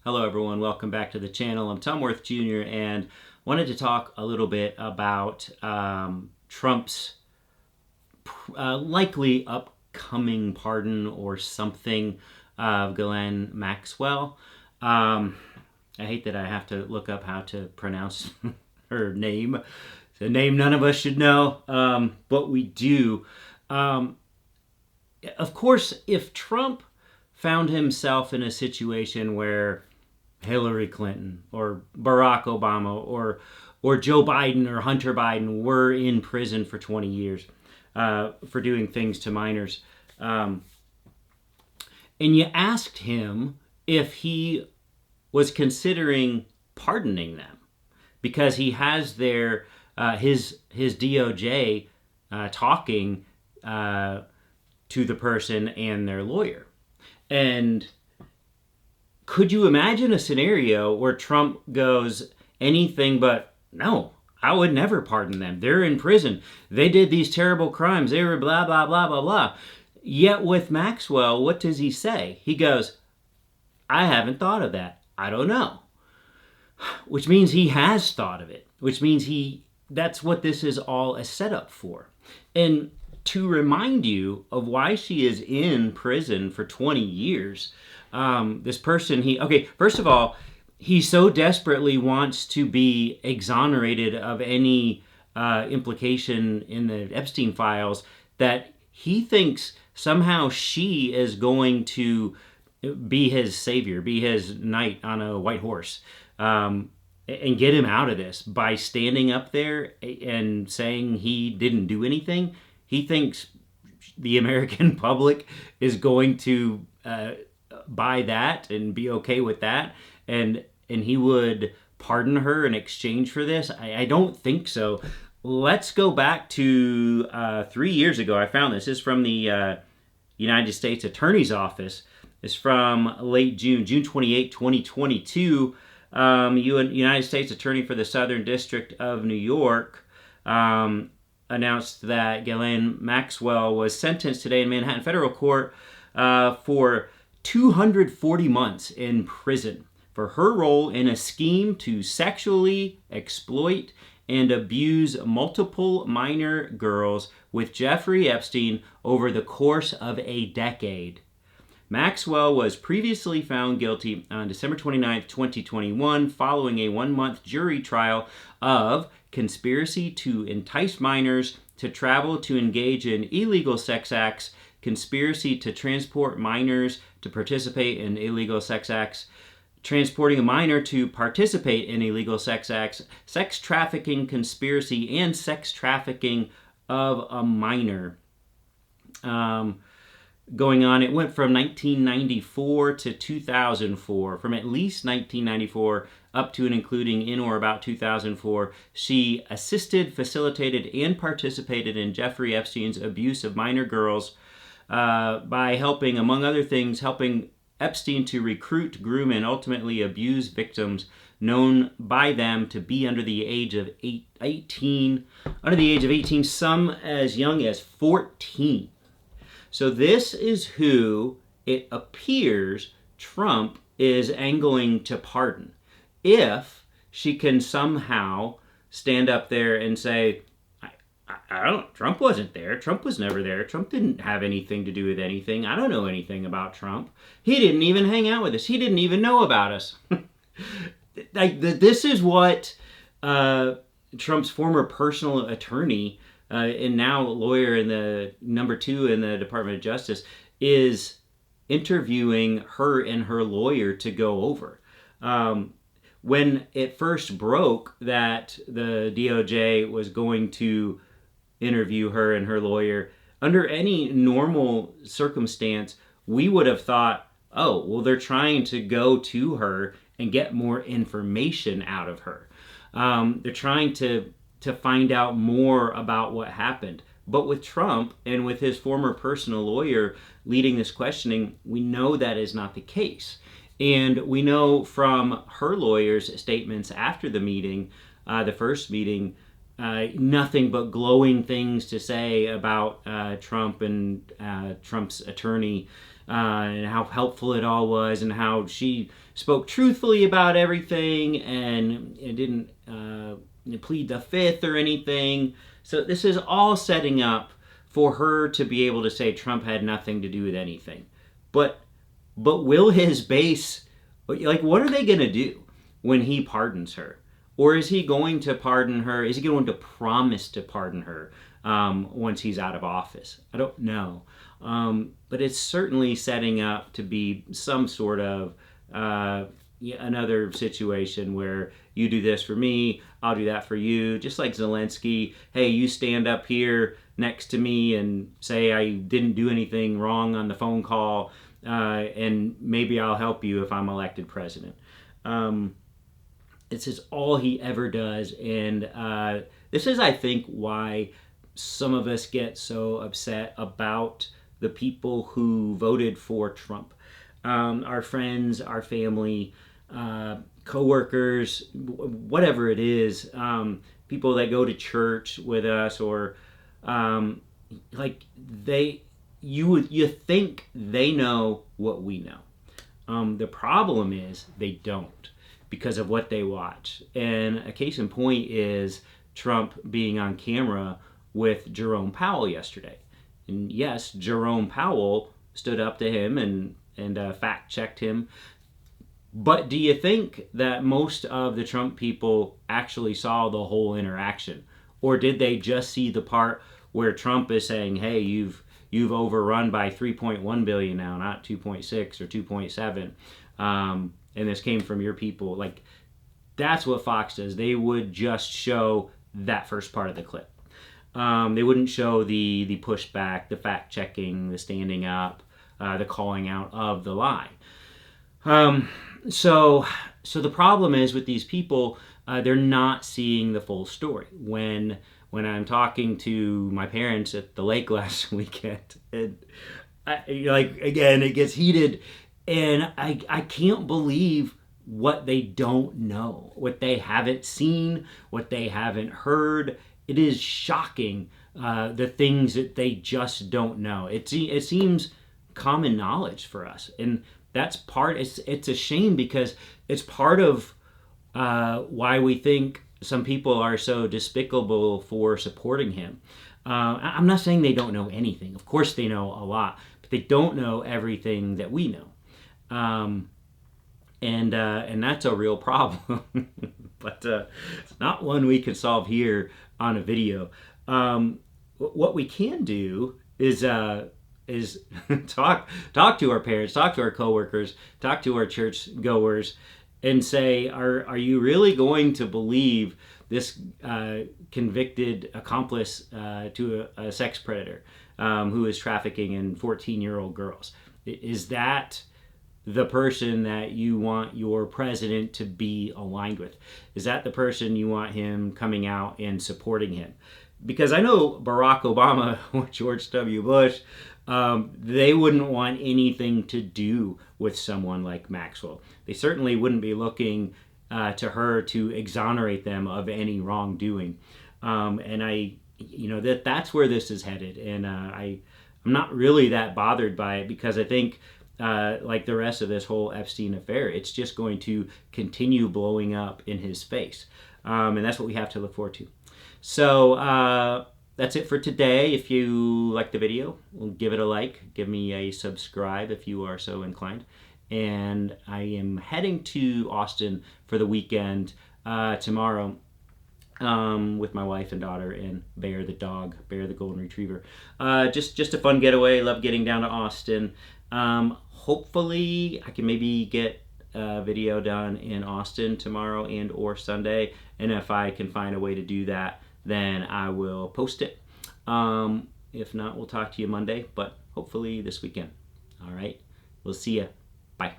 Hello everyone, welcome back to the channel. I'm Tom Worth Jr. and wanted to talk a little bit about Trump's likely upcoming pardon or something of Ghislaine Maxwell. I hate that I have to look up how to pronounce her name. It's a name none of us should know, but we do. Of course, if Trump found himself in a situation where Hillary Clinton or Barack Obama or Joe Biden or Hunter Biden were in prison for 20 years for doing things to minors. And you asked him if he was considering pardoning them because he has their his DOJ talking to the person and their lawyer. And could you imagine a scenario where Trump goes anything but, no, I would never pardon them. They're in prison. They did these terrible crimes. They were blah, blah, blah, blah, blah. Yet with Maxwell, what does he say? He goes, I haven't thought of that. I don't know. Which means he has thought of it. Which means that's what this is all a setup for. And to remind you of why she is in prison for 20 years, this person, first of all, he so desperately wants to be exonerated of any implication in the Epstein files that he thinks somehow she is going to be his savior, be his knight on a white horse, and get him out of this by standing up there and saying he didn't do anything. He thinks the American public is going to buy that and be okay with that, and he would pardon her in exchange for this. I don't think so. Let's go back to 3 years ago. I found this. This is from the United States Attorney's Office. It's from late June 28, 2022. United States Attorney for the Southern District of New York announced that Ghislaine Maxwell was sentenced today in Manhattan Federal Court for 240 months in prison for her role in a scheme to sexually exploit and abuse multiple minor girls with Jeffrey Epstein over the course of a decade. Maxwell was previously found guilty on December 29, 2021, following a 1-month jury trial of conspiracy to entice minors to travel to engage in illegal sex acts, conspiracy to transport minors to participate in illegal sex acts, transporting a minor to participate in illegal sex acts, sex trafficking conspiracy, and sex trafficking of a minor. Going on, it went from 1994 to 2004. From at least 1994 up to and including in or about 2004, she assisted, facilitated, and participated in Jeffrey Epstein's abuse of minor girls by helping, among other things, helping Epstein to recruit, groom, and ultimately abuse victims known by them to be under the age of 18, some as young as 14. So this is who it appears Trump is angling to pardon. If she can somehow stand up there and say, Trump wasn't there. Trump was never there. Trump didn't have anything to do with anything. I don't know anything about Trump. He didn't even hang out with us. He didn't even know about us. This is what Trump's former personal attorney and now lawyer in the number 2 in the Department of Justice is interviewing her and her lawyer to go over. When it first broke that the DOJ was going to interview her and her lawyer, under any normal circumstance, we would have thought, oh, well, they're trying to go to her and get more information out of her. They're trying to find out more about what happened. But with Trump and with his former personal lawyer leading this questioning, we know that is not the case. And we know from her lawyer's statements after the meeting, the first meeting, nothing but glowing things to say about Trump and Trump's attorney and how helpful it all was, and how she spoke truthfully about everything, and it didn't plead the fifth or anything. So this is all setting up for her to be able to say Trump had nothing to do with anything. But will his base, like, what are they going to do when he pardons her? Or is he going to pardon her? Is he going to promise to pardon her once he's out of office? I don't know. But it's certainly setting up to be some sort of another situation where you do this for me, I'll do that for you. Just like Zelensky, hey, you stand up here next to me and say I didn't do anything wrong on the phone call, and maybe I'll help you if I'm elected president. This is all he ever does, and this is, I think, why some of us get so upset about the people who voted for Trump. Our friends, our family, coworkers, whatever it is, people that go to church with us, or you think they know what we know. The problem is they don't, because of what they watch. And a case in point is Trump being on camera with Jerome Powell yesterday. And yes, Jerome Powell stood up to him and fact-checked him. But do you think that most of the Trump people actually saw the whole interaction? Or did they just see the part where Trump is saying, hey, you've overrun by 3.1 billion now, not 2.6 or 2.7, and this came from your people? Like, that's what Fox does. They would just show that first part of the clip. They wouldn't show the pushback, the fact-checking, the standing up, the calling out of the lie. So the problem is with these people, they're not seeing the full story. When I'm talking to my parents at the lake last weekend, and again, it gets heated, and I can't believe what they don't know, what they haven't seen, what they haven't heard. It is shocking, the things that they just don't know. It seems common knowledge for us, and that's part. It's a shame, because it's part of why we think some people are so despicable for supporting him. I'm not saying they don't know anything. Of course they know a lot, but they don't know everything that we know. And that's a real problem. But it's not one we can solve here on a video. What we can do is talk to our parents, talk to our coworkers, talk to our church goers, and say, are you really going to believe this convicted accomplice to a sex predator who is trafficking in 14-year-old girls? Is that the person that you want your president to be aligned with? Is that the person you want him coming out and supporting him? Because I know Barack Obama or George W. Bush, they wouldn't want anything to do with someone like Maxwell. They certainly wouldn't be looking to her to exonerate them of any wrongdoing. And that's where this is headed. And I'm not really that bothered by it, because I think, like the rest of this whole Epstein affair, it's just going to continue blowing up in his face. And that's what we have to look forward to. So that's it for today. If you liked the video, give it a like. Give me a subscribe if you are so inclined. And I am heading to Austin for the weekend tomorrow with my wife and daughter and Bear the dog, Bear the golden retriever. Just a fun getaway. Love getting down to Austin. Hopefully I can maybe get a video done in Austin tomorrow and or Sunday. And if I can find a way to do that, then I will post it. If not, we'll talk to you Monday, but hopefully this weekend. All right. We'll see you. Bye.